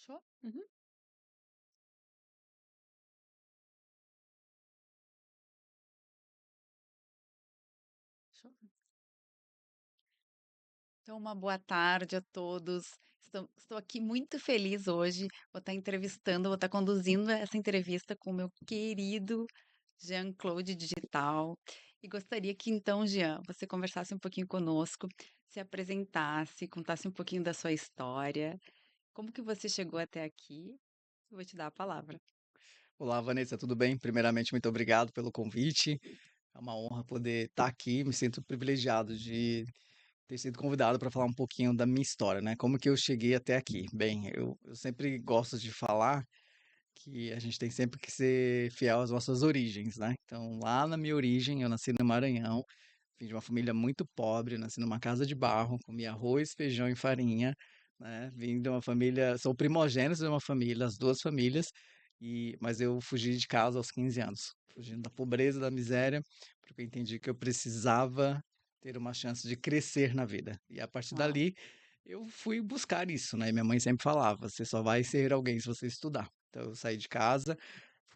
Show? Uhum. Show. Então, uma boa tarde a todos. Estou aqui muito feliz hoje. Vou estar conduzindo essa entrevista com o meu querido Jean-Claude Digital. E gostaria que então, Jean, você conversasse um pouquinho conosco, se apresentasse, contasse um pouquinho da sua história, como que você chegou até aqui. Eu vou te dar a palavra. Olá, Vanessa, tudo bem? Primeiramente, muito obrigado pelo convite. É uma honra poder estar aqui. Me sinto privilegiado de ter sido convidado para falar um pouquinho da minha história, né? Como que eu cheguei até aqui? Bem, eu sempre gosto de falar que a gente tem sempre que ser fiel às nossas origens, né? Então, lá na minha origem, eu nasci no Maranhão, vim de uma família muito pobre, nasci numa casa de barro, comia arroz, feijão e farinha, né? Vim de uma família, sou primogênito de uma família, as duas famílias, mas eu fugi de casa aos 15 anos, fugindo da pobreza, da miséria, porque eu entendi que eu precisava ter uma chance de crescer na vida. E a partir Uau, dali, eu fui buscar isso, né? E minha mãe sempre falava: você só vai ser alguém se você estudar. Então eu saí de casa,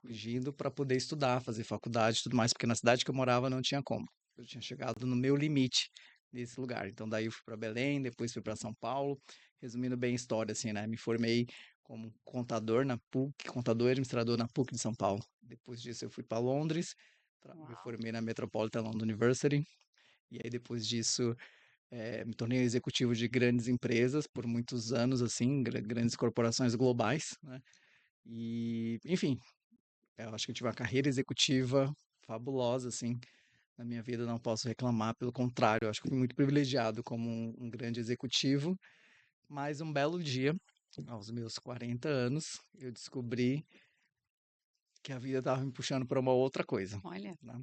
fugindo para poder estudar, fazer faculdade e tudo mais, porque na cidade que eu morava não tinha como. Eu tinha chegado no meu limite nesse lugar. Então daí eu fui para Belém, depois fui para São Paulo. Resumindo bem a história, assim, né? Me formei como contador na PUC, contador e administrador na PUC de São Paulo. Depois disso eu fui para Londres, me uau, formei na Metropolitan London University. E aí depois disso me tornei executivo de grandes empresas por muitos anos, assim, grandes corporações globais, né? E, enfim, eu acho que eu tive uma carreira executiva fabulosa, assim, na minha vida, não posso reclamar, pelo contrário, eu acho que fui muito privilegiado como um grande executivo, mas um belo dia, aos meus 40 anos, eu descobri que a vida estava me puxando para uma outra coisa, olha. né?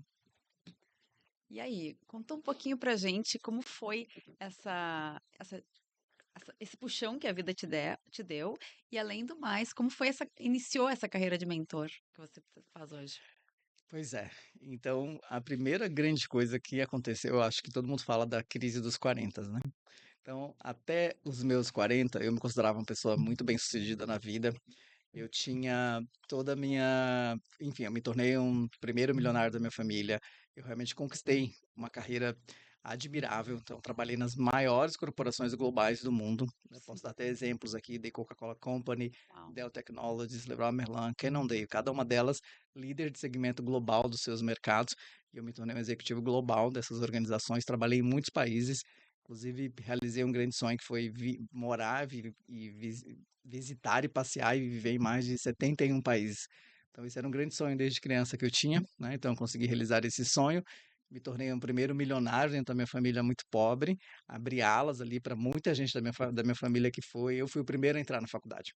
E aí, conta um pouquinho pra gente como foi essa esse puxão que a vida te deu, e além do mais, como foi iniciou essa carreira de mentor que você faz hoje? Pois é. Então, a primeira grande coisa que aconteceu, eu acho que todo mundo fala da crise dos 40, né? Então, até os meus 40, eu me considerava uma pessoa muito bem-sucedida na vida. Eu tinha toda a minha. Enfim, eu me tornei um primeiro milionário da minha família. Eu realmente conquistei uma carreira admirável. Então, trabalhei nas maiores corporações globais do mundo. Eu posso dar até exemplos aqui: The Coca-Cola Company, Uau. Dell Technologies, Leroy Merlin, Cannondale, cada uma delas líder de segmento global dos seus mercados. E eu me tornei um executivo global dessas organizações. Trabalhei em muitos países. Inclusive, realizei um grande sonho que foi morar visitar e passear e viver em mais de 71 países. Então, esse era um grande sonho desde criança que eu tinha, né? Então, eu consegui realizar esse sonho. Me tornei um primeiro milionário dentro da minha família muito pobre, abri alas ali para muita gente da minha família que foi. Eu fui o primeiro a entrar na faculdade.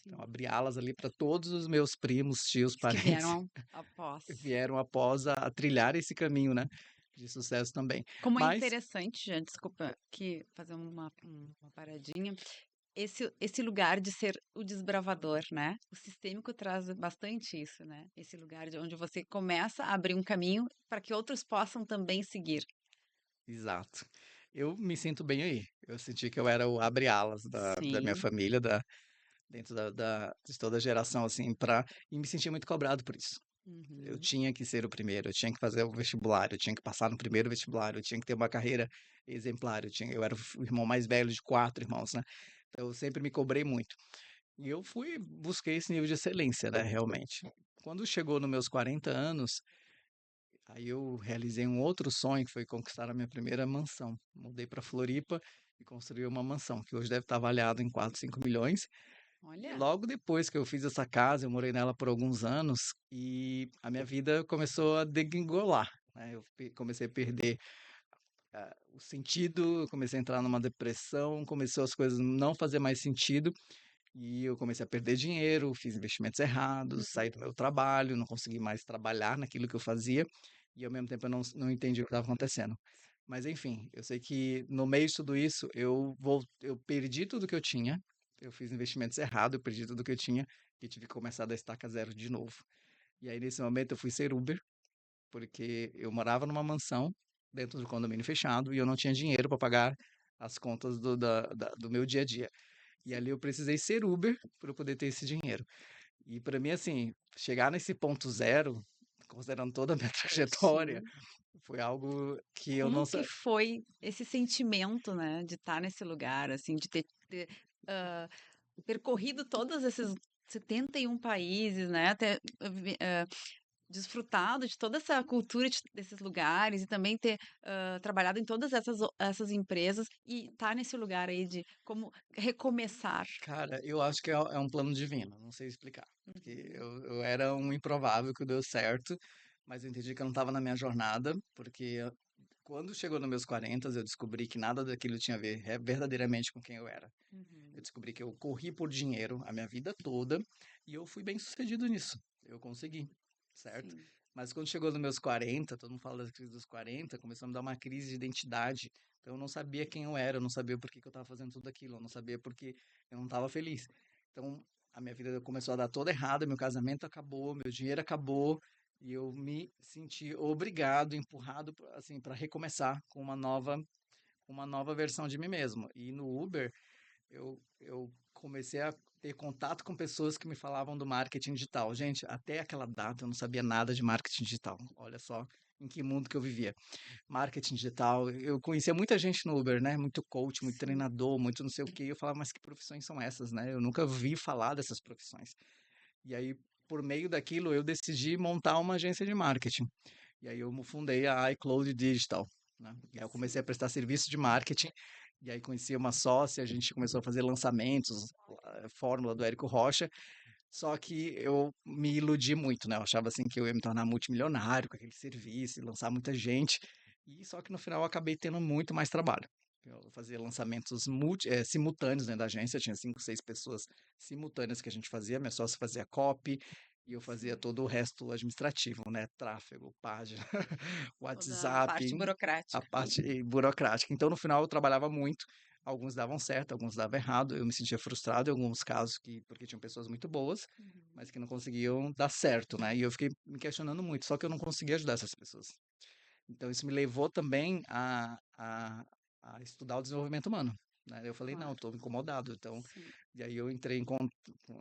Então, Sim. abri alas ali para todos os meus primos, tios, Os que parentes vieram após. vieram após a trilhar esse caminho, né? De sucesso também. Como é Mas, interessante, já, desculpa, que fazer uma paradinha. Esse lugar de ser o desbravador, né? O sistêmico traz bastante isso, né? Esse lugar de onde você começa a abrir um caminho para que outros possam também seguir. exato. Eu me sinto bem aí. Eu senti que eu era o abre-alas da minha Sim. família, dentro de toda a geração, assim, e me sentia muito cobrado por isso. Eu Uhum. tinha que ser o primeiro, eu tinha que fazer o vestibular, eu tinha que passar no primeiro vestibular, eu tinha que ter uma carreira exemplar, eu era o irmão mais velho de quatro irmãos, né? Então eu sempre me cobrei muito. E eu busquei esse nível de excelência, né, realmente. Quando chegou nos meus 40 anos, aí eu realizei um outro sonho, que foi conquistar a minha primeira mansão. Mudei para Floripa e construí uma mansão, que hoje deve estar avaliada em 4, 5 milhões. E Olha, logo depois que eu fiz essa casa, eu morei nela por alguns anos e a minha vida começou a degringolar, né? Comecei a perder o sentido, eu comecei a entrar numa depressão, começou as coisas não fazer mais sentido e eu comecei a perder dinheiro, fiz investimentos errados, uhum, saí do meu trabalho, não consegui mais trabalhar naquilo que eu fazia e ao mesmo tempo eu não entendi o que estava acontecendo. Mas enfim, eu sei que no meio de tudo isso eu perdi tudo que eu tinha, eu fiz investimentos errados, eu perdi tudo que eu tinha e tive que começar da estaca zero de novo. E aí nesse momento eu fui ser Uber, porque eu morava numa mansão dentro do condomínio fechado e eu não tinha dinheiro para pagar as contas do meu dia a dia. E ali eu precisei ser Uber para eu poder ter esse dinheiro. E para mim, assim, chegar nesse ponto zero, considerando toda a minha trajetória, Sim. foi algo que eu não Como que sa foi esse sentimento, né, de estar nesse lugar, assim, de ter, hã, percorrido todos esses 71 países, né, ter desfrutado de toda essa cultura desses lugares e também ter, trabalhado em todas essas empresas e estar nesse lugar aí de como recomeçar. Cara, eu acho que é um plano divino, não sei explicar. Porque Uhum, eu era um improvável que deu certo, mas eu entendi que eu não estava na minha jornada, porque quando chegou nos meus 40, eu descobri que nada daquilo tinha a ver verdadeiramente com quem eu era. Eu uhum. descobri que eu corri por dinheiro a minha vida toda e eu fui bem sucedido nisso. Eu consegui, certo? Sim, Mas quando chegou nos meus 40, todo mundo fala da crise dos 40, começou a me dar uma crise de identidade. Então eu não sabia quem eu era, eu não sabia por que que eu estava fazendo tudo aquilo, eu não sabia por que eu não estava feliz. Então a minha vida começou a dar toda errada, meu casamento acabou, meu dinheiro acabou e eu me senti obrigado, empurrado assim para recomeçar com uma nova versão de mim mesmo. E no Uber eu comecei a ter contato com pessoas que me falavam do marketing digital. Gente, até aquela data eu não sabia nada de marketing digital. Olha só em que mundo que eu vivia. Marketing digital, eu conhecia muita gente no Uber, né? Muito coach, muito sim. treinador, muito não sei o quê. E eu falava, mas que profissões são essas, né? Eu nunca vi falar dessas profissões. E aí, por meio daquilo, eu decidi montar uma agência de marketing. E aí eu fundei a iCloud Digital, né? E aí eu comecei a Sim. prestar serviço de marketing. E aí conheci uma sócia, a gente começou a fazer lançamentos, fórmula do Érico Rocha. Só que eu me iludi muito, né? Eu achava assim que eu ia me tornar multimilionário com aquele serviço e lançar muita gente. E só que no final eu acabei tendo muito mais trabalho. Eu fazia lançamentos simultâneos dentro da agência, tinha 5, 6 pessoas simultâneas que a gente fazia. Minha sócia fazia copy e eu fazia Sim. todo o resto administrativo, né? Tráfego, página, Toda a parte WhatsApp, a burocrática. parte burocrática. Então no final eu trabalhava muito. Alguns davam certo, alguns davam errado. Eu me sentia frustrado em alguns casos porque tinham pessoas muito boas, Uhum. mas que não conseguiam dar certo, né? E eu fiquei me questionando muito, só que eu não conseguia ajudar essas pessoas. Então isso me levou também a estudar o desenvolvimento humano, né? Eu falei, não, Claro. estou incomodado. Então, Sim. e aí eu entrei em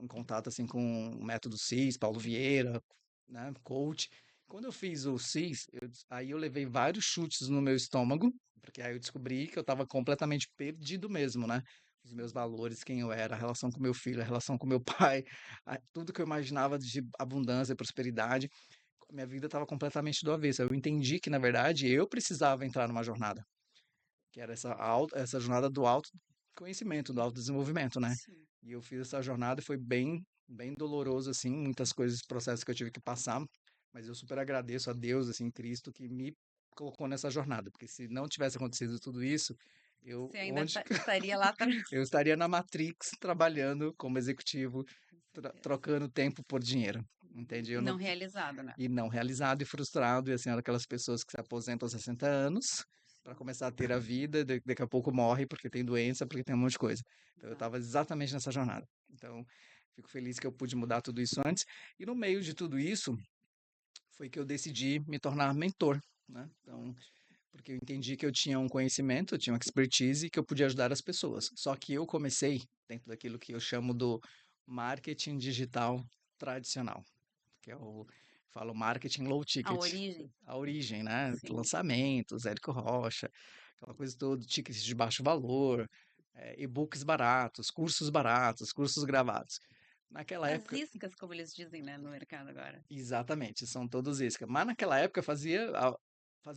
contato assim com o método CIS, Paulo Vieira, né, coach. Quando eu fiz o CIS, aí eu levei vários chutes no meu estômago, porque aí eu descobri que eu estava completamente perdido mesmo, né? Os meus Sim. valores, quem eu era, a relação com meu filho, a relação com meu pai, tudo que eu imaginava de abundância e prosperidade, minha vida estava completamente do avesso. Eu entendi que, na verdade, eu precisava entrar numa jornada, que era essa jornada do autoconhecimento, do autodesenvolvimento, né? Sim. E eu fiz essa jornada e foi bem doloroso, assim, muitas coisas, processos que eu tive que passar, mas eu super agradeço a Deus, assim, Cristo, que me colocou nessa jornada, porque se não tivesse acontecido tudo isso, eu Você ainda onde estaria lá atrás. eu estaria na Matrix trabalhando como executivo, Com certeza. trocando tempo por dinheiro, Uhum. entende? E Eu não não realizado, né? e não realizado e frustrado, e assim, era aquelas pessoas que se aposentam aos 60 anos para Sim. começar a ter a vida, daqui a pouco morre porque tem doença, porque tem um monte de coisa. Então eu estava Exato. exatamente nessa jornada. Então, fico feliz que eu pude mudar tudo isso antes. E no meio de tudo isso, foi que eu decidi me tornar mentor, né? Então, Ótimo. porque eu entendi que eu tinha um conhecimento, eu tinha uma expertise e que eu podia ajudar as pessoas. Só que eu comecei dentro daquilo que eu chamo do marketing digital tradicional, que é o falo marketing low A ticket, origem. a origem, né? Sim. Lançamentos, Érico Rocha, aquela coisa toda, tickets de baixo valor, e-books baratos, cursos gravados. Naquela As época, iscas, como eles dizem, né, no mercado agora. exatamente, são todos isca. Mas naquela época fazia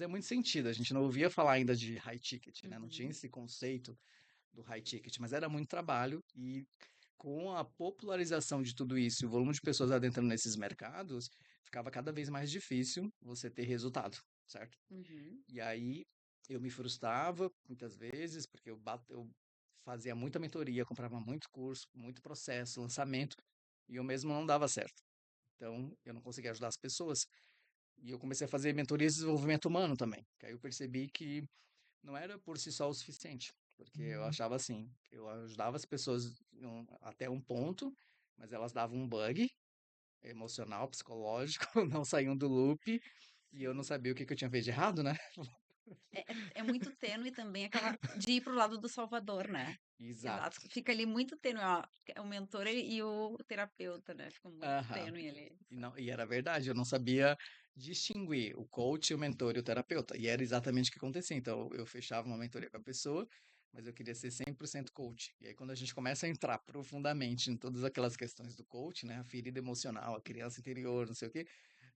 muito sentido. A gente não ouvia falar ainda de high ticket, né? Não tinha Uhum. esse conceito do high ticket, mas era muito trabalho e com a popularização de tudo isso e o volume de pessoas adentrando nesses mercados, ficava cada vez mais difícil você ter resultado, certo? Uhum. E aí eu me frustrava muitas vezes, porque eu fazia muita mentoria, comprava muito curso, muito processo, lançamento, e eu mesmo não dava certo. Então, eu não conseguia ajudar as pessoas. E eu comecei a fazer mentorias de desenvolvimento humano também. Que aí eu percebi que não era por si só o suficiente. Porque eu achava assim, eu ajudava as pessoas até um ponto, mas elas davam um bug emocional, psicológico, não saíam do loop, e eu não Sim. sabia o que que eu tinha feito de errado, né? É muito tênue também aquela de ir para o lado do salvador, né? Exato, Exato. fica ali muito tênue, ó, o mentor e o terapeuta, né? Fica muito Aham. tênue ali. E não, e era verdade, eu não sabia distinguir o coach, o mentor e o terapeuta. E era exatamente o que acontecia. Então, eu fechava uma mentoria com a pessoa, mas eu queria ser 100% coach. E aí, quando a gente começa a entrar profundamente em todas aquelas questões do coach, né, a ferida emocional, a criança interior, não sei o quê,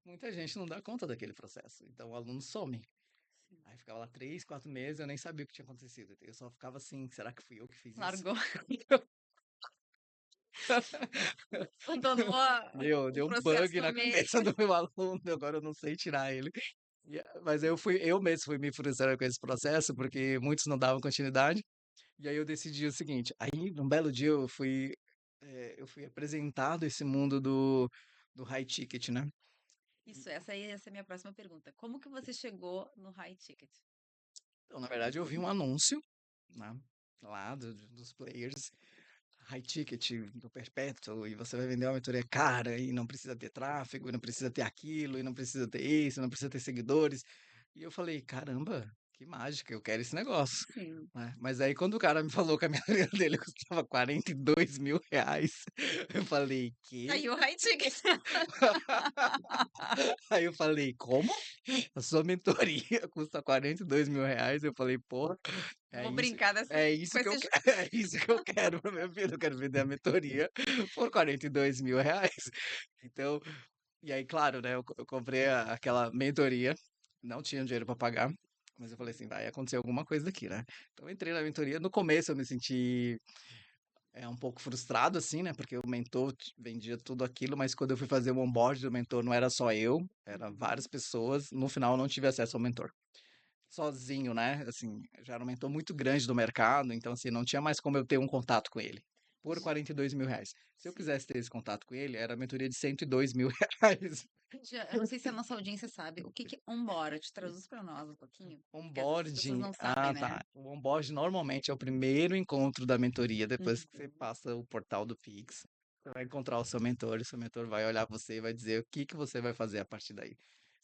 muita gente não dá conta daquele processo. Então, o aluno some. Sim. Aí ficava lá 3, 4 meses, eu nem sabia o que tinha acontecido. Eu só ficava assim, será que fui eu que fiz isso? Largou, abandonou o Deu um processo bug no na meio. cabeça do meu aluno, agora eu não sei tirar ele. Mas eu mesmo fui me frustrando com esse processo, porque muitos não davam continuidade. E aí eu decidi o seguinte, aí num belo dia eu fui apresentado esse mundo do high ticket, né? Isso, essa é a minha próxima pergunta. Como que você chegou no high ticket? Então, na verdade, eu vi um anúncio, né, lá dos players, high ticket do Perpétuo, e você vai vender uma mentoria cara, e não precisa ter tráfego, e não precisa ter aquilo, e não precisa ter isso, não precisa ter seguidores. E eu falei, caramba, que mágica, eu quero esse negócio. Sim. Né? Mas aí quando o cara me falou que a mentoria dele custava R$ 42.000, eu falei, quê? Caiu o high ticket. Aí eu falei, como? A sua mentoria custa R$ 42.000? Eu falei, pô, é Vou isso, brincar é isso com que eu esse quero, é isso que eu quero pra minha vida. Eu quero vender a mentoria por R$ 42.000. Então, e aí, claro, né? Eu comprei aquela mentoria, não tinha dinheiro para pagar, mas eu falei assim, vai acontecer alguma coisa daqui, né? Então, eu entrei na mentoria. No começo, eu me senti um pouco frustrado, assim, né? Porque o mentor vendia tudo aquilo, mas quando eu fui fazer o onboard do mentor, não era só eu, eram várias Uhum. pessoas. No final, eu não tive acesso ao mentor. Sozinho, né? Assim, já era um mentor muito grande do mercado, então, assim, não tinha mais como eu ter um contato com ele. Por R$ 42.000. Se eu Sim. quisesse ter esse contato com ele, era a mentoria de R$ 102.000. Eu não sei se a nossa audiência sabe. O que que é onboard? Traduz para nós um pouquinho. Porque às vezes as pessoas Onboarding, não sabem, né? tá. O onboarding normalmente é o primeiro encontro da mentoria, depois que você Uhum. passa o portal do Pix. Você vai encontrar o seu mentor vai olhar você e vai dizer o que que você vai fazer a partir daí.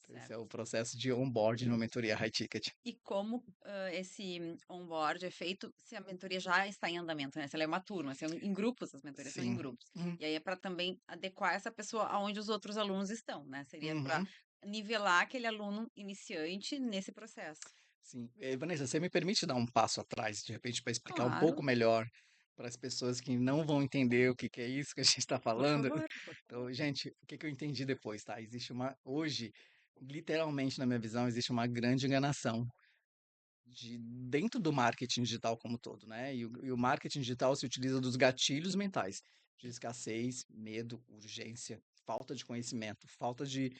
Então, esse é Certo. o processo de onboarding numa mentoria high ticket. E como esse onboard é feito se a mentoria já está em andamento, né? Se ela é uma turma, se é em grupos, as mentorias são em Sim. grupos. Uhum. E aí é para também adequar essa pessoa aonde os outros alunos estão, né? Seria para Uhum. nivelar aquele aluno iniciante nesse processo. Sim. Vanessa, você me permite dar um passo atrás, de repente, para explicar um pouco Claro, melhor para as pessoas que não vão entender o que que é isso que a gente está por falando? favor. Então, gente, o que que eu entendi depois, tá? Hoje, literalmente, na minha visão, existe uma grande enganação dentro do marketing digital como todo, né? E o marketing digital se utiliza dos gatilhos mentais, de escassez, medo, urgência, falta de conhecimento, falta de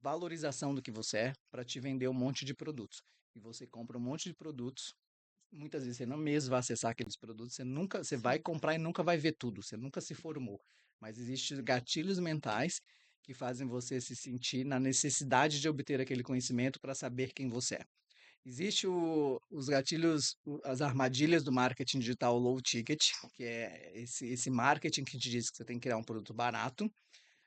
valorização do que você é para te vender um monte de produtos. E você compra um monte de produtos. Muitas vezes você não mesmo vai acessar aqueles produtos, você vai Sim. comprar e nunca vai ver tudo, você nunca se formou. Mas existem gatilhos mentais que fazem você se sentir na necessidade de obter aquele conhecimento para saber quem você é. Existe os gatilhos, as armadilhas do marketing digital low ticket, que é esse marketing que te diz que você tem que criar um produto barato,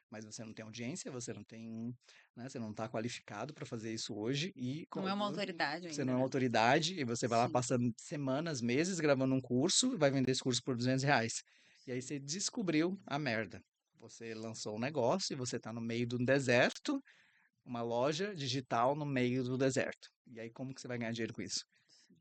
mas você não tem audiência, você não tem, né, você não está qualificado para fazer isso hoje e Não é uma autoridade você ainda, não é uma né? autoridade e você vai lá Sim. passando semanas, meses gravando um curso e vai vender esse curso por R$ 200. E aí você descobriu a merda. Você lançou um negócio e você está no meio de um deserto, uma loja digital no meio do deserto. E aí como que você vai ganhar dinheiro com isso?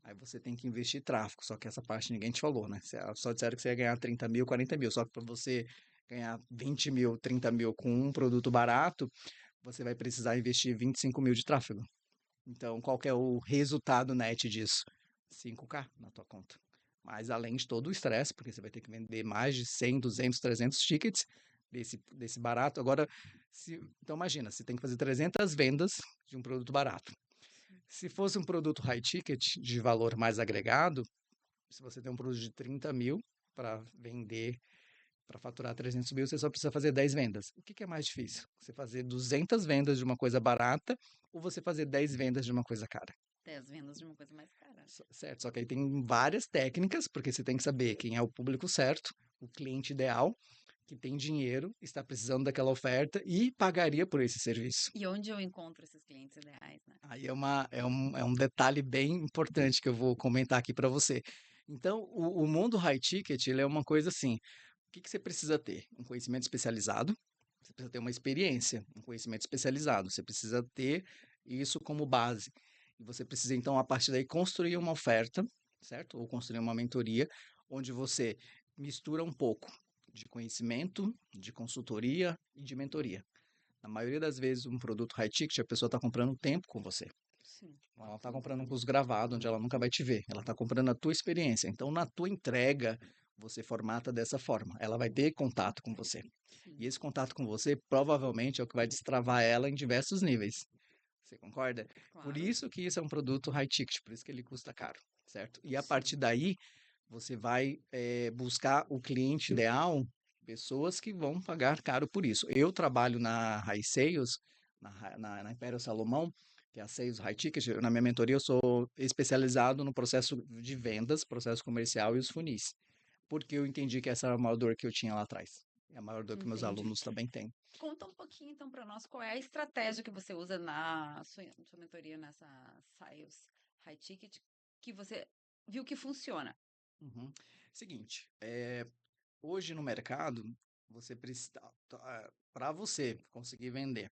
Aí você tem que investir em tráfego, só que essa parte ninguém te falou, né? Só disseram que você ia ganhar 30 mil, 40 mil, só que para você ganhar 20 mil, 30 mil com um produto barato, você vai precisar investir 25 mil de tráfego. Então, qual que é o resultado net disso? 5K na tua conta. Mas além de todo o estresse, porque você vai ter que vender mais de 100, 200, 300 tickets desse barato. Agora, então imagina, você tem que fazer 300 vendas de um produto barato. Se fosse um produto high ticket, de valor mais agregado, se você tem um produto de 30 mil para vender, para faturar 300 mil, você só precisa fazer 10 vendas. O que que é mais difícil? Você fazer 200 vendas de uma coisa barata ou você fazer 10 vendas de uma coisa cara? 10 vendas de uma coisa mais cara. Certo, só que aí tem várias técnicas, porque você tem que saber quem é o público certo, o cliente ideal, que tem dinheiro, está precisando daquela oferta e pagaria por esse serviço. E onde eu encontro esses clientes ideais, né? Aí é um detalhe bem importante que eu vou comentar aqui para você. Então, o mundo high ticket, ele é uma coisa assim, o que que você precisa ter? Um conhecimento especializado, você precisa ter uma experiência, um conhecimento especializado, você precisa ter isso como base. E você precisa, então, a partir daí, construir uma oferta, certo? Ou construir uma mentoria, onde você mistura um pouco de conhecimento, de consultoria e de mentoria. Na maioria das vezes, um produto high ticket, a pessoa está comprando tempo com você. Sim. Ela não está comprando um curso gravado, onde ela nunca vai te ver. Ela está comprando a tua experiência. Então, na tua entrega, você formata dessa forma. Ela vai ter contato com você. Sim, E esse contato com você, provavelmente, é o que vai destravar ela em diversos níveis. Você concorda? Por claro. isso que isso é um produto high ticket, por isso que ele custa caro, certo? E a partir Sim. daí, você vai buscar o cliente ideal, pessoas que vão pagar caro por isso. Eu trabalho na High Sales, na Império Salomão, que é a Sales High Ticket. Na minha mentoria, eu sou especializado no processo de vendas, processo comercial e os funis. Porque eu entendi que essa era a maior dor que eu tinha lá atrás. É a maior dor que meus Entendi. alunos também têm. Conta um pouquinho, então, para nós, qual é a estratégia que você usa na sua mentoria nessa Sales High Ticket, que você viu que funciona. Uhum. Seguinte, hoje no mercado, você precisa, para você conseguir vender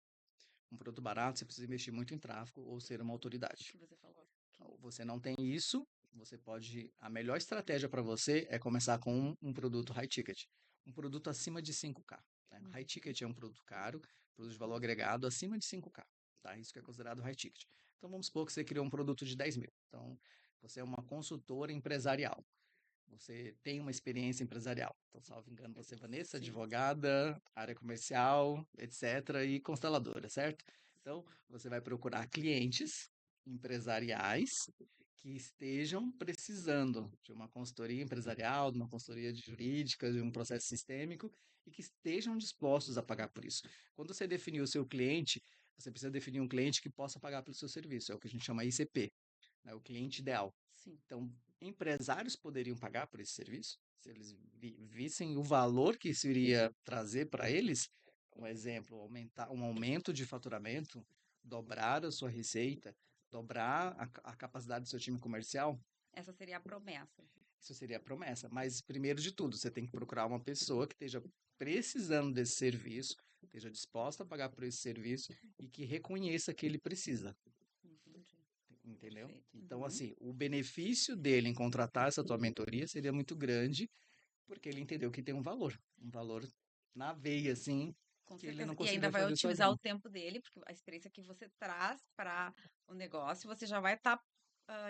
um produto barato, você precisa investir muito em tráfego ou ser uma autoridade. Que você falou. Ou você não tem isso, você pode. A melhor estratégia para você é começar com um produto high ticket, um produto acima de 5K. Né? High Uhum. ticket é um produto caro, produto de valor agregado acima de 5K. Tá? Isso que é considerado high ticket. Então vamos supor que você criou um produto de 10 mil. Então você é uma consultora empresarial. Você tem uma experiência empresarial. Então, salvo engano, você é Vanessa, Sim, advogada, área comercial, etc., e consteladora, certo? Então, você vai procurar clientes empresariais que estejam precisando de uma consultoria empresarial, de uma consultoria jurídica, de um processo sistêmico e que estejam dispostos a pagar por isso. Quando você definir o seu cliente, você precisa definir um cliente que possa pagar pelo seu serviço, é o que a gente chama ICP, né? O cliente ideal. sim. Então, empresários poderiam pagar por esse serviço, se eles vissem o valor que isso iria trazer para eles. Um exemplo, aumentar um aumento de faturamento, dobrar a sua receita, dobrar a capacidade do seu time comercial. Essa seria a promessa. Isso seria a promessa. Mas, primeiro de tudo, você tem que procurar uma pessoa que esteja precisando desse serviço, esteja disposta a pagar por esse serviço e que reconheça que ele precisa. Entendi. Entendeu? Perfeito. Então, Uhum. assim, o benefício dele em contratar essa tua mentoria seria muito grande, porque ele entendeu que tem um valor na veia, assim, Com que ele não certeza. E ainda conseguiria vai fazer otimizar o sozinho. tempo dele, porque a experiência que você traz para o negócio, você já vai estar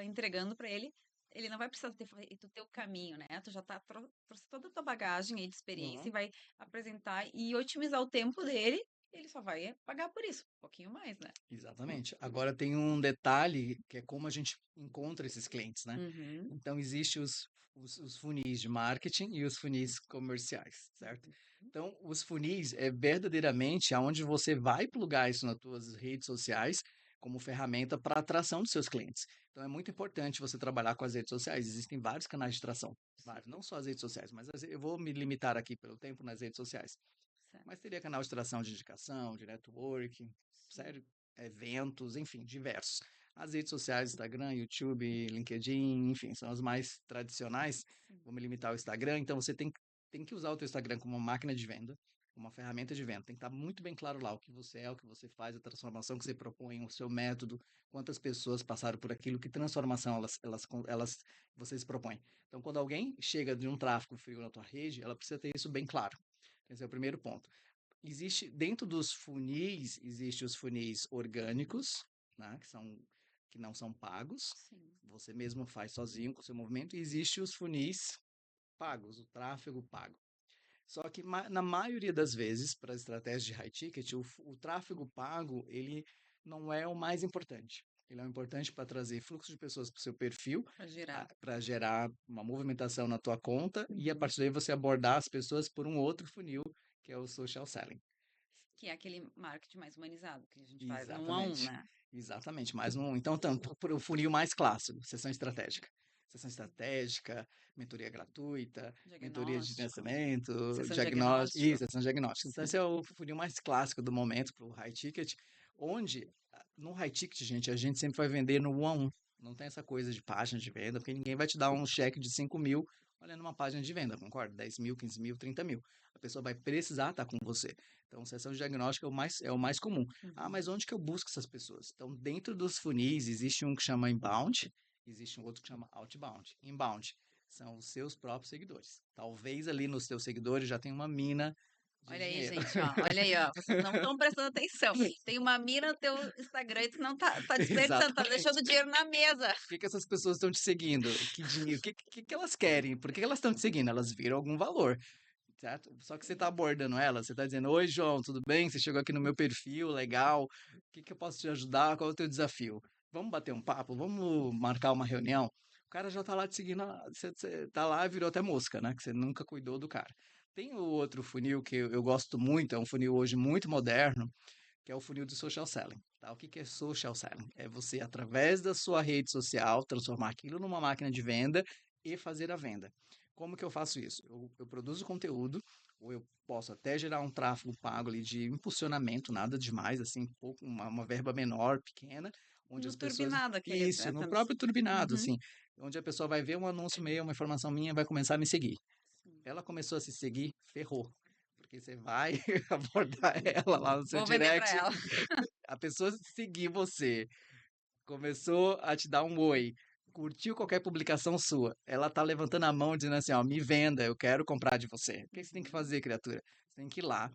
entregando para ele. Ele não vai precisar ter feito o teu caminho, né? Tu já trouxe toda a tua bagagem aí de experiência e Uhum. vai apresentar e otimizar o tempo dele. Ele só vai pagar por isso, um pouquinho mais, né? Exatamente. Agora tem um detalhe que é como a gente encontra esses clientes, né? Uhum. Então, existem os funis de marketing e os funis comerciais, certo? Uhum. Então, os funis é verdadeiramente aonde você vai plugar isso nas suas redes sociais como ferramenta para atração dos seus clientes. Então, é muito importante você trabalhar com as redes sociais. Existem vários canais de atração, Sim, vários, não só as redes sociais, mas eu vou me limitar aqui pelo tempo nas redes sociais. certo. Mas teria canal de atração de indicação, de networking, Sim, sério, eventos, enfim, diversos. As redes sociais, Instagram, YouTube, LinkedIn, enfim, são as mais tradicionais. sim. Vou me limitar ao Instagram. Então, você tem que usar o teu Instagram como uma máquina de venda, uma ferramenta de venda. Tem que estar muito bem claro lá o que você é, o que você faz, a transformação que você propõe, o seu método, quantas pessoas passaram por aquilo, que transformação vocês propõem. Então, quando alguém chega de um tráfego frio na tua rede, ela precisa ter isso bem claro. Esse é o primeiro ponto. Existe, dentro dos funis, existe os funis orgânicos, né, que não são pagos. Sim. Você mesmo faz sozinho com o seu movimento. E existe os funis pagos, o tráfego pago. Só que na maioria das vezes, para as estratégias de high ticket, o tráfego pago, ele não é o mais importante. Ele é o importante para trazer fluxo de pessoas para o seu perfil, Para girar. para gerar uma movimentação na tua conta e a partir daí você abordar as pessoas por um outro funil, que é o social selling. Que é aquele marketing mais humanizado que a gente faz no 1 a 1, Exatamente. né? Exatamente. Mas não, então, tanto para o funil mais clássico, sessão estratégica. sessão estratégica, mentoria gratuita, mentoria de Diagnóstico, gerenciamento, sessão de diagnóstico, diagnóstico. e sessão diagnóstica. Então, esse Sim. é o funil mais clássico do momento para o high ticket, onde no high ticket, gente, a gente sempre vai vender no one-on-one. Não tem essa coisa de página de venda, porque ninguém vai te dar um cheque de 5.000 olhando uma página de venda, concorda? 10.000, 15.000, 30.000. A pessoa vai precisar estar com você. Então, sessão de diagnóstico é o mais comum. Ah, Uhum. mas onde que eu busco essas pessoas? Então, dentro dos funis, existe um que chama inbound, existe um outro que chama outbound. Inbound são os seus próprios seguidores. Talvez ali nos teus seguidores já tenha uma mina de Olha aí, dinheiro. gente, ó. Olha aí, ó. Vocês não estão prestando atenção. Tem uma mina no teu Instagram e tu não tá desperdiçando, tá Exatamente. deixando dinheiro na mesa. Por que que essas pessoas estão te seguindo? Que dinheiro? O que elas querem? Por que que elas estão te seguindo? Elas viram algum valor, certo? Só que você está Sim. abordando elas, você está dizendo: Oi, João, tudo bem? Você chegou aqui no meu perfil, legal. O que que eu posso te ajudar? Qual é o teu desafio? Vamos bater um papo? Vamos marcar uma reunião? O cara já tá lá te seguindo, você tá lá e virou até mosca, né? Que você nunca cuidou do cara. Tem o outro funil que eu gosto muito, é um funil hoje muito moderno, que é o funil de social selling. Tá? O que que é social selling? É você, através da sua rede social, transformar aquilo numa máquina de venda e fazer a venda. Como que eu faço isso? Eu produzo conteúdo, ou eu posso até gerar um tráfego pago ali de impulsionamento, nada demais, assim, pouco, uma verba menor, pequena, onde No as pessoas. turbinado aquele. Isso, no próprio turbinado, Uhum. assim, onde a pessoa vai ver um anúncio meu, uma informação minha, e vai começar a me seguir. Sim. Ela começou a se seguir, ferrou. Porque você vai abordar ela lá no seu Vou vender para direct, ela. a pessoa seguir você, começou a te dar um oi, curtiu qualquer publicação sua, ela tá levantando a mão dizendo assim, ó, me venda, eu quero comprar de você. O que você tem que Uhum. fazer, criatura? Você tem que ir lá,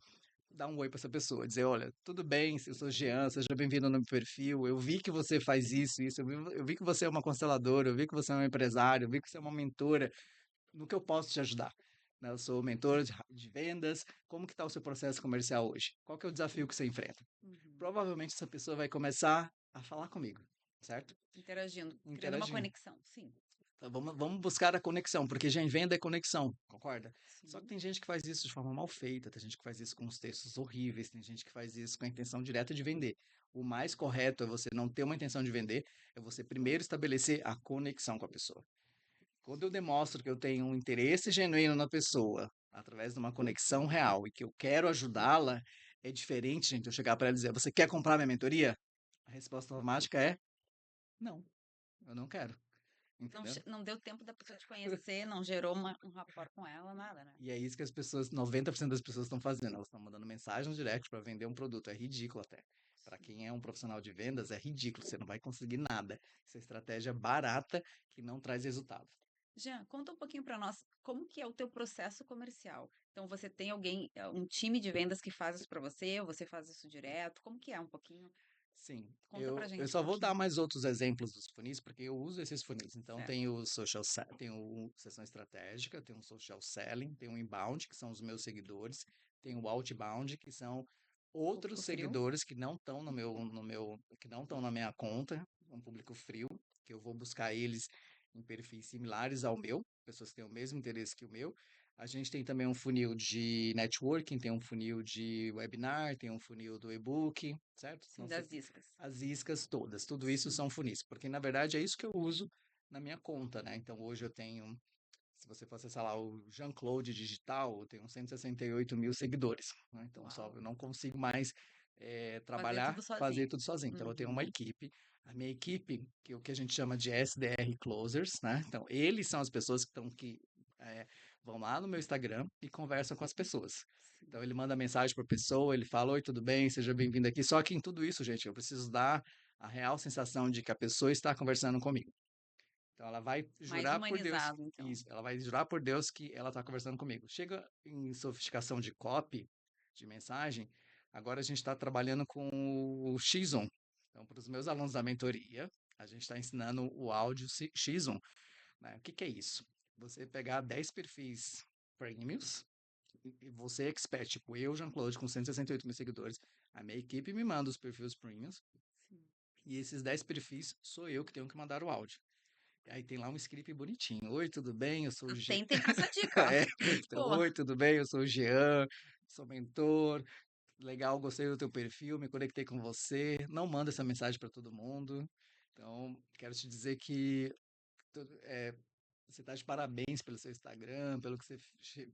dar um oi para essa pessoa, dizer, olha, tudo bem, eu sou Jean, seja bem-vindo no meu perfil, eu vi que você faz isso, isso, eu vi que você é uma consteladora, eu vi que você é um empresário, eu vi que você é uma mentora, no que eu posso te ajudar? Né, eu sou mentor de vendas, como que está o seu processo comercial hoje? Qual que é o desafio que você enfrenta? Uhum. Provavelmente essa pessoa vai começar a falar comigo, certo? Interagindo, criando uma Interagindo. conexão. Sim. Então, vamos buscar a conexão, porque já em venda é conexão, concorda? Só que Sim. tem gente que faz isso de forma mal feita, tem gente que faz isso com os textos horríveis, tem gente que faz isso com a intenção direta de vender. O mais correto é você não ter uma intenção de vender, é você primeiro estabelecer a conexão com a pessoa. Quando eu demonstro que eu tenho um interesse genuíno na pessoa, através de uma conexão real, e que eu quero ajudá-la, é diferente, gente, eu chegar para ela e dizer: Você quer comprar minha mentoria? A resposta automática é: Não, eu não quero. Não, Entendeu? não deu tempo da pessoa te conhecer, não gerou um rapport com ela, nada, né? E é isso que as pessoas, 90% das pessoas estão fazendo. Elas estão mandando mensagem no direct para vender um produto. É ridículo até. Para Sim. quem é um profissional de vendas, é ridículo. Você não vai conseguir nada. Essa estratégia barata que não traz resultado. Jean, conta um pouquinho para nós como que é o teu processo comercial. Então, você tem alguém, um time de vendas que faz isso para você, ou você faz isso direto? Como que é um pouquinho? Sim, Conta pra eu gente um só vou dar pouquinho. mais outros exemplos dos funis, porque eu uso esses funis. Então, Certo. tem o sessão estratégica, tem o social selling, tem o inbound, que são os meus seguidores, tem o outbound, que são Público outros frio. seguidores que não estão que não estão na minha conta, um público frio, que eu vou buscar eles em perfis similares ao meu, pessoas que têm o mesmo interesse que o meu. A gente tem também um funil de networking, tem um funil de webinar, tem um funil do e-book, certo? Sim, Então, das iscas. as iscas todas, tudo isso Sim. são funis, porque na verdade é isso que eu uso na minha conta, né? Então hoje eu tenho, se você for acessar lá o Jean-Claude Digital, eu tenho 168 mil seguidores, né? Então só Uau. eu não consigo mais Fazer tudo fazer sozinho. tudo sozinho. Então eu tenho uma Uhum. equipe, a minha equipe, que é o que a gente chama de SDR Closers, né? Então eles são as pessoas que eh, vão lá no meu Instagram e conversam com as pessoas. Sim. Então ele manda mensagem para a pessoa, ele fala: Oi, tudo bem? Seja bem-vindo aqui. Só que em tudo isso, gente, eu preciso dar a real sensação de que a pessoa está conversando comigo. Então ela vai Mais jurar por Deus, humanizado, então. isso, ela vai jurar por Deus que ela está conversando comigo. Chega em sofisticação de copy, de mensagem, agora a gente está trabalhando com o X1. Então, para os meus alunos da mentoria, a gente está ensinando o áudio X1. Né? O que que é isso? Você pegar 10 perfis premiums, e você é expert, tipo eu, Jean-Claude, com 168 mil seguidores, a minha equipe me manda os perfis premiums, Sim. e esses 10 perfis sou eu que tenho que mandar o áudio. E aí tem lá um script bonitinho. Oi, tudo bem? Eu sou o Jean. Atentem para essa dica, ó. É, Muito então, boa. oi, tudo bem? Eu sou o Jean, sou mentor. Legal, gostei do teu perfil, me conectei com você. Não manda essa mensagem para todo mundo. Então, quero te dizer que você está de parabéns pelo seu Instagram, pelo que você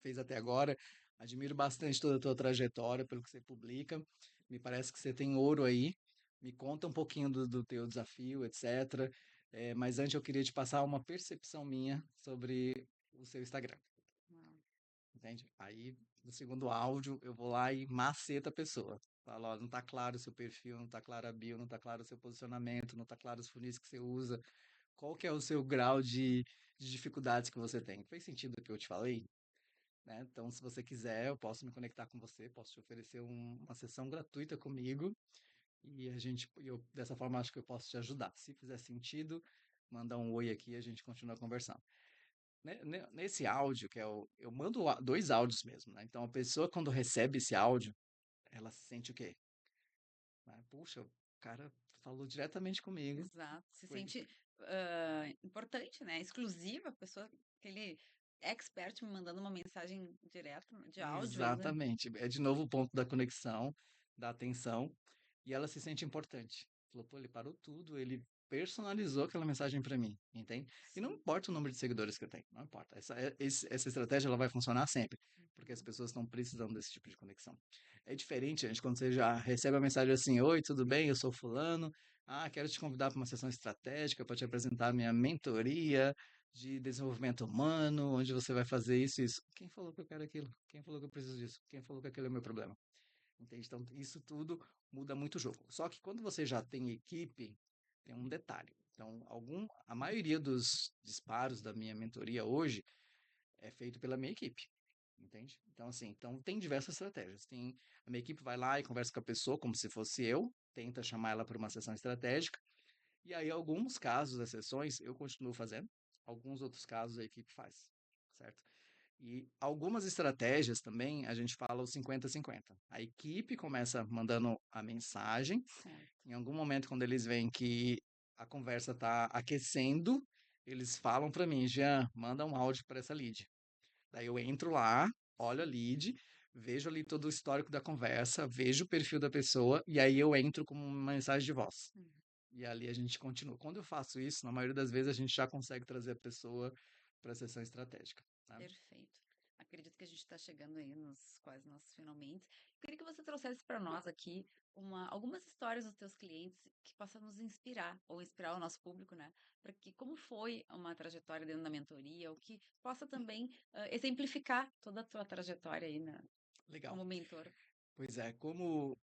fez até agora. Admiro bastante toda a tua trajetória, pelo que você publica. Me parece que você tem ouro aí. Me conta um pouquinho do teu desafio, etc. Mas antes eu queria te passar uma percepção minha sobre o seu Instagram, Uau. entende? Aí, no segundo áudio, eu vou lá e maceto a pessoa. Falo, ó, não tá claro o seu perfil, não tá claro a bio, não tá claro o seu posicionamento, não tá claro os funis que você usa. Qual que é o seu grau de dificuldades que você tem? Fez sentido o que eu te falei? Né? Então, se você quiser, eu posso me conectar com você, posso te oferecer uma sessão gratuita comigo e dessa forma, acho que eu posso te ajudar. Se fizer sentido, manda um oi aqui e a gente continua conversando. Nesse áudio, eu mando dois áudios mesmo, né? Então, a pessoa, quando recebe esse áudio, ela se sente o quê? Puxa, o cara falou diretamente comigo. Exato. Se Foi sente importante, né? Exclusiva, a pessoa, aquele expert me mandando uma mensagem direta, de áudio ainda. exatamente. É de novo o ponto da conexão, da atenção, e ela se sente importante. Falou, pô, ele parou tudo, ele personalizou aquela mensagem para mim, entende? E não Sim. importa o número de seguidores que eu tenho, não importa. Essa estratégia ela vai funcionar sempre, porque as Uhum. pessoas estão precisando desse tipo de conexão. É diferente, gente, quando você já recebe a mensagem assim: Oi, tudo bem? Eu sou Fulano. Quero te convidar para uma sessão estratégica para te apresentar a minha mentoria de desenvolvimento humano, onde você vai fazer isso e isso. Quem falou que eu quero aquilo? Quem falou que eu preciso disso? Quem falou que aquele é o meu problema? Entende? Então, isso tudo muda muito o jogo. Só que quando você já tem equipe, tem um detalhe. Então, a maioria dos disparos da minha mentoria hoje é feito pela minha equipe. Entende? Então, assim, tem diversas estratégias. A minha equipe vai lá e conversa com a pessoa como se fosse eu, tenta chamar ela para uma sessão estratégica, e aí, alguns casos das sessões eu continuo fazendo, alguns outros casos a equipe faz, certo? E algumas estratégias também a gente fala o 50-50. A equipe começa mandando a mensagem, Certo. em algum momento, quando eles veem que a conversa está aquecendo, eles falam para mim: Jean, manda um áudio para essa lead. Daí eu entro lá, olho a lead, vejo ali todo o histórico da conversa, vejo o perfil da pessoa e aí eu entro com uma mensagem de voz. Uhum. E ali a gente continua. Quando eu faço isso, na maioria das vezes a gente já consegue trazer a pessoa para a sessão estratégica, né? Perfeito. Acredito que a gente está chegando aí nos quase nossos finalmente. Queria que você trouxesse para nós aqui algumas histórias dos teus clientes que possam nos inspirar, ou inspirar o nosso público, né? Para que como foi uma trajetória dentro da mentoria, ou que possa também exemplificar toda a tua trajetória aí Legal. como mentor. Pois é, como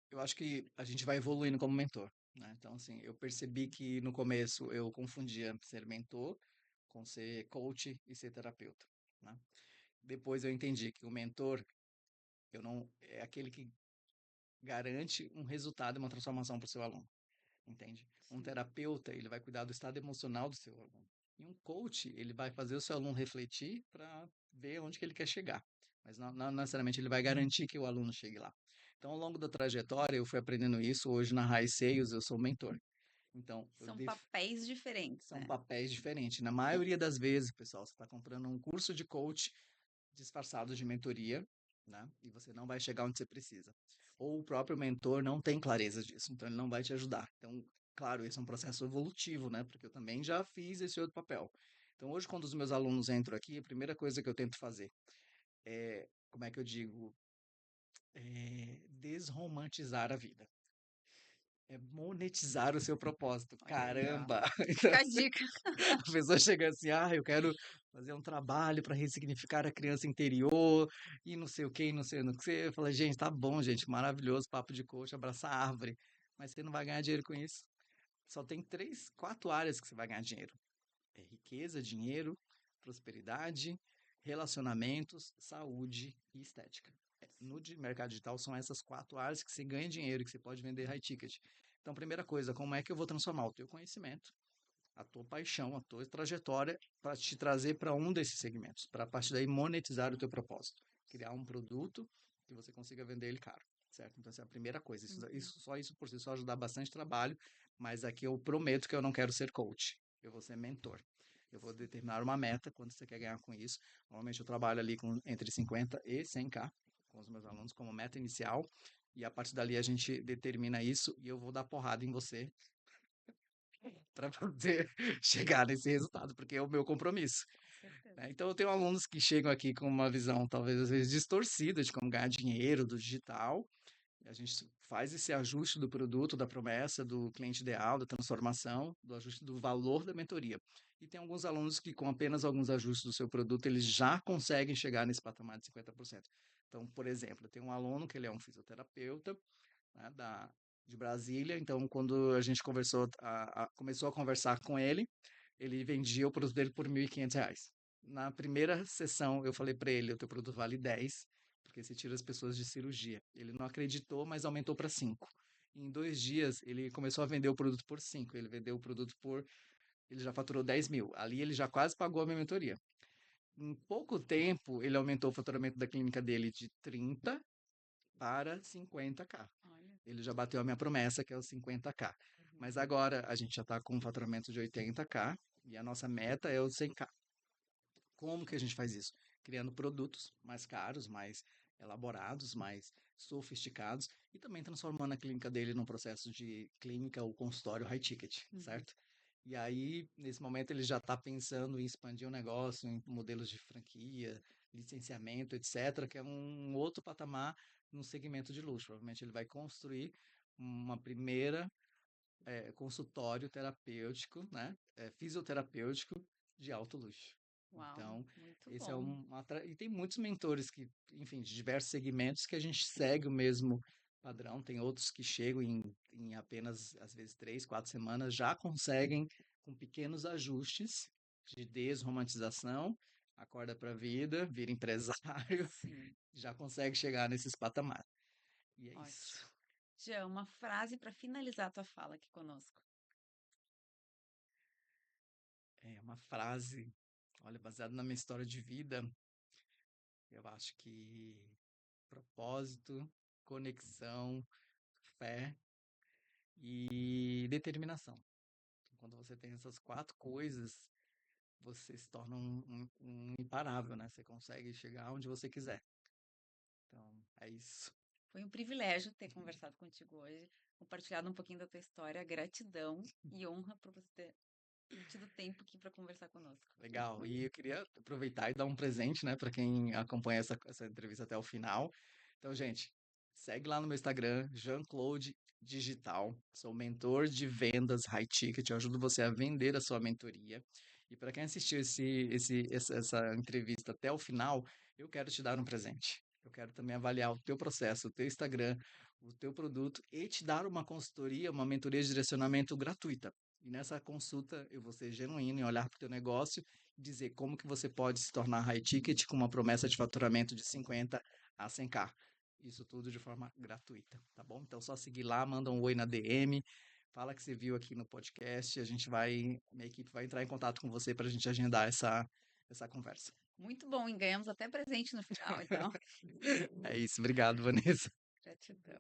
eu acho que a gente vai evoluindo como mentor, né? Então, assim, eu percebi que no começo eu confundia ser mentor com ser coach e ser terapeuta, né? Depois eu entendi que o mentor, eu não, é aquele que garante um resultado e uma transformação para o seu aluno, entende? Um Sim. terapeuta, ele vai cuidar do estado emocional do seu aluno. E um coach, ele vai fazer o seu aluno refletir para ver onde que ele quer chegar. Mas não necessariamente ele vai garantir que o aluno chegue lá. Então, ao longo da trajetória, eu fui aprendendo isso. Hoje, na High Sales, eu sou mentor. Então, São papéis diferentes, são né? papéis diferentes. Na maioria das vezes, pessoal, você está comprando um curso de coach disfarçado de mentoria, né? E você não vai chegar onde você precisa. Ou o próprio mentor não tem clareza disso, então ele não vai te ajudar. Então, claro, esse é um processo evolutivo, né? Porque eu também já fiz esse outro papel. Então, hoje, quando os meus alunos entram aqui, a primeira coisa que eu tento fazer é, como é que eu digo, desromantizar a vida. É monetizar o seu propósito. Olha aí, ó. Caramba! Então, Fica a dica. a pessoa chega assim, eu quero fazer um trabalho para ressignificar a criança interior e não sei o que, não sei o que. Eu falo, gente, tá bom, gente, maravilhoso, papo de coach, abraçar a árvore, mas você não vai ganhar dinheiro com isso. Só tem 3, 4 áreas que você vai ganhar dinheiro. É riqueza, dinheiro, prosperidade, relacionamentos, saúde e estética. No mercado digital são essas 4 áreas que você ganha dinheiro, que você pode vender high ticket. Então, primeira coisa, como é que eu vou transformar o teu conhecimento, a tua paixão, a tua trajetória para te trazer para um desses segmentos, para a partir daí monetizar o teu propósito, criar um produto que você consiga vender ele caro, certo? Então essa é a primeira coisa. Uhum. Só isso por si só ajuda bastante trabalho, mas aqui eu prometo que eu não quero ser coach, eu vou ser mentor. Eu vou Sim. determinar uma meta, quanto você quer ganhar com isso. Normalmente eu trabalho ali com entre 50 e 100K com os meus alunos como meta inicial, e a partir dali a gente determina isso e eu vou dar porrada em você para poder chegar nesse resultado, porque é o meu compromisso, Com certeza. né? Então, eu tenho alunos que chegam aqui com uma visão, talvez às vezes distorcida de como ganhar dinheiro do digital. A gente faz esse ajuste do produto, da promessa, do cliente ideal, da transformação, do ajuste do valor da mentoria. E tem alguns alunos que, com apenas alguns ajustes do seu produto, eles já conseguem chegar nesse patamar de 50%. Então, por exemplo, eu tenho um aluno que ele é um fisioterapeuta, né, de Brasília. Então, quando a gente começou a conversar com ele, ele vendia o produto dele por R$ 1.500. Na primeira sessão, eu falei para ele: o teu produto vale 10, porque você tira as pessoas de cirurgia. Ele não acreditou, mas aumentou para 5. Em 2 dias, ele começou a vender o produto por 5. Ele vendeu o produto por. Ele já faturou 10 mil. Ali ele já quase pagou a minha mentoria. Em pouco tempo, ele aumentou o faturamento da clínica dele de 30 para 50K. Olha. Ele já bateu a minha promessa, que é os 50K. Uhum. Mas agora a gente já está com um faturamento de 80K e a nossa meta é os 100K. Como que a gente faz isso? Criando produtos mais caros, mais elaborados, mais sofisticados e também transformando a clínica dele num processo de clínica ou consultório high ticket, Uhum. certo? E aí, nesse momento, ele já está pensando em expandir o negócio em modelos de franquia, licenciamento, etc., que é um outro patamar no segmento de luxo. Provavelmente ele vai construir uma primeira consultório terapêutico, né? Fisioterapêutico de alto luxo. Uau, Então, muito esse é bom. e tem muitos mentores que, enfim, de diversos segmentos que a gente segue o mesmo padrão. Tem outros que chegam em apenas, às vezes, 3, 4 semanas, já conseguem, com pequenos ajustes de desromantização, acorda para a vida, vira empresário, Sim, já consegue chegar nesses patamares. E é ótimo. isso. Jean, uma frase para finalizar a tua fala aqui conosco. É uma frase, olha, baseada na minha história de vida, eu acho que propósito, conexão, fé e determinação. Quando você tem essas 4 coisas, você se torna um imparável, né? Você consegue chegar onde você quiser. Então, é isso. Foi um privilégio ter conversado contigo hoje, compartilhado um pouquinho da tua história. Gratidão e honra por você ter tido tempo aqui para conversar conosco. Legal. E eu queria aproveitar e dar um presente, né, para quem acompanha essa entrevista até o final. Então, gente, segue lá no meu Instagram, Jean-Claude Digital. Sou mentor de vendas high ticket. Eu ajudo você a vender a sua mentoria. E para quem assistiu essa entrevista até o final, eu quero te dar um presente. Eu quero também avaliar o teu processo, o teu Instagram, o teu produto e te dar uma consultoria, uma mentoria de direcionamento gratuita. E nessa consulta eu vou ser genuíno em olhar para o teu negócio e dizer como que você pode se tornar high ticket com uma promessa de faturamento de 50 a 100K. Isso tudo de forma gratuita, tá bom? Então só seguir lá, manda um oi na DM, fala que você viu aqui no podcast, minha equipe vai entrar em contato com você para a gente agendar essa conversa. Muito bom, e ganhamos até presente no final, então. É isso, obrigado, Vanessa. Gratidão.